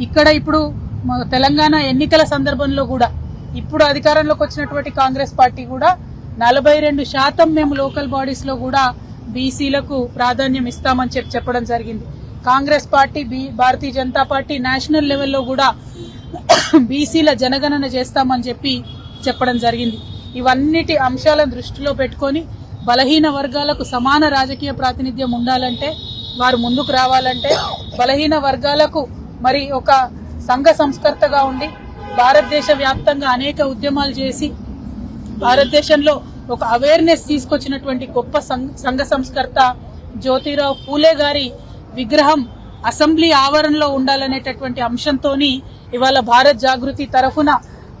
ఇక్కడ ఇప్పుడు తెలంగాణ ఎన్నికల సందర్భంలో కూడా ఇప్పుడు అధికారంలోకి వచ్చినటువంటి కాంగ్రెస్ పార్టీ కూడా 42% మేము లోకల్ బాడీస్ లో కూడా బీసీలకు ప్రాధాన్యం ఇస్తామని చెప్పడం జరిగింది. Congress party Bharatiya Janata party national లెవెల్లో కూడా బీసీల జనగణన చేస్తామని చెప్పడం జరిగింది. ఇవన్నిటి అంశాలను దృష్టిలో పెట్టుకొని బలహీన వర్గాలకు సమాన రాజకీయ ప్రాతినిధ్యం ఉండాలంటే, వారు ముందుకు రావాలంటే, బలహీన వర్గాలకు మరి ఒక సంఘ సంస్కర్తగా ఉండి భారతదేశ వ్యాప్తంగా అనేక ఉద్యమాలు చేసి భారతదేశంలో ఒక అవేర్నెస్ తీసుకొచ్చినటువంటి గొప్ప సంఘ సంస్కర్త జ్యోతిరావు పూలే గారి విగ్రహం అసెంబ్లీ ఆవరణలో ఉండాలనేటటువంటి అంశంతోని ఇవాళ భారత్ జాగృతి తరఫున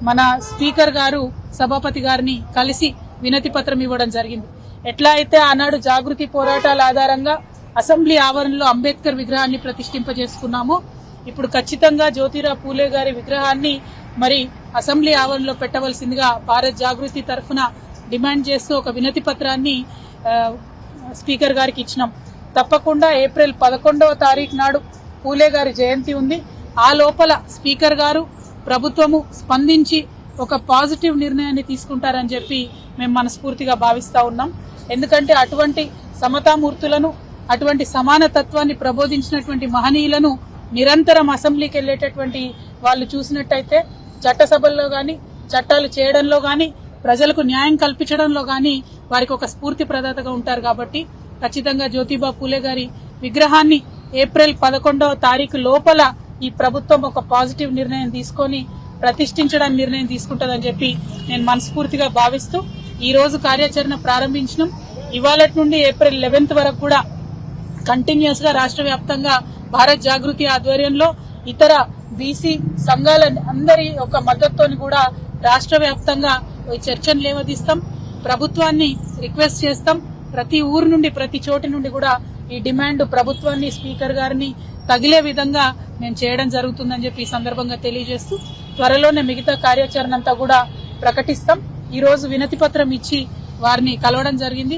మన స్పీకర్ గారు సభాపతి గారిని కలిసి వినతి పత్రం ఇవ్వడం జరిగింది. ఎట్లా అయితే ఆనాడు జాగృతి పోరాటాల ఆధారంగా అసెంబ్లీ ఆవరణలో అంబేద్కర్ విగ్రహాన్ని ప్రతిష్ఠింపజేసుకున్నామో, ఇప్పుడు ఖచ్చితంగా జ్యోతిరావు పూలే గారి విగ్రహాన్ని మరి అసెంబ్లీ ఆవరణలో పెట్టవలసిందిగా భారత్ జాగృతి తరఫున డిమాండ్ చేస్తూ ఒక వినతి పత్రాన్ని స్పీకర్ గారికి ఇచ్చినాం. తప్పకుండా ఏప్రిల్ 11వ తారీఖు నాడు పూలే గారి జయంతి ఉంది. ఆ లోపల స్పీకర్ గారు ప్రభుత్వము స్పందించి ఒక పాజిటివ్ నిర్ణయాన్ని తీసుకుంటారని చెప్పి మేము మనస్ఫూర్తిగా భావిస్తా ఉన్నాం. ఎందుకంటే అటువంటి సమతామూర్తులను, అటువంటి సమానతత్వాన్ని ప్రబోధించినటువంటి మహనీయులను నిరంతరం అసెంబ్లీకి వెళ్లేటటువంటి వాళ్ళు చూసినట్టయితే చట్టసభల్లో గాని, చట్టాలు చేయడంలో గాని, ప్రజలకు న్యాయం కల్పించడంలో గాని వారికి ఒక స్ఫూర్తి ప్రదాతగా ఉంటారు. కాబట్టి ఖచ్చితంగా జ్యోతిబా పూలే గారి విగ్రహాన్ని ఏప్రిల్ 11వ తారీఖు లోపల ఈ ప్రభుత్వం ఒక పాజిటివ్ నిర్ణయం తీసుకొని ప్రతిష్ఠించడానికి నిర్ణయం తీసుకుంటుందని చెప్పి నేను మనస్ఫూర్తిగా భావిస్తూ ఈ రోజు కార్యాచరణ ప్రారంభించినాం. ఇవాళ నుండి ఏప్రిల్ 11th వరకు కూడా కంటిన్యూస్ గా రాష్ట్ర వ్యాప్తంగా భారత్ జాగృతి ఆధ్వర్యంలో ఇతర బీసీ సంఘాల అందరి ఒక మద్దతుతోని కూడా రాష్ట్ర వ్యాప్తంగా చర్చను లేవదీస్తాం. ప్రభుత్వాన్ని రిక్వెస్ట్ చేస్తాం. ప్రతి ఊరు నుండి, ప్రతి చోటి నుండి కూడా ఈ డిమాండ్ ప్రభుత్వాన్ని, స్పీకర్ గారిని తగిలే విధంగా మేము చేయడం జరుగుతుందని చెప్పి ఈ సందర్భంగా తెలియజేస్తూ త్వరలోనే మిగతా కార్యాచరణ అంతా కూడా ప్రకటిస్తాం. ఈ రోజు వినతి పత్రం ఇచ్చి వారిని కలవడం జరిగింది.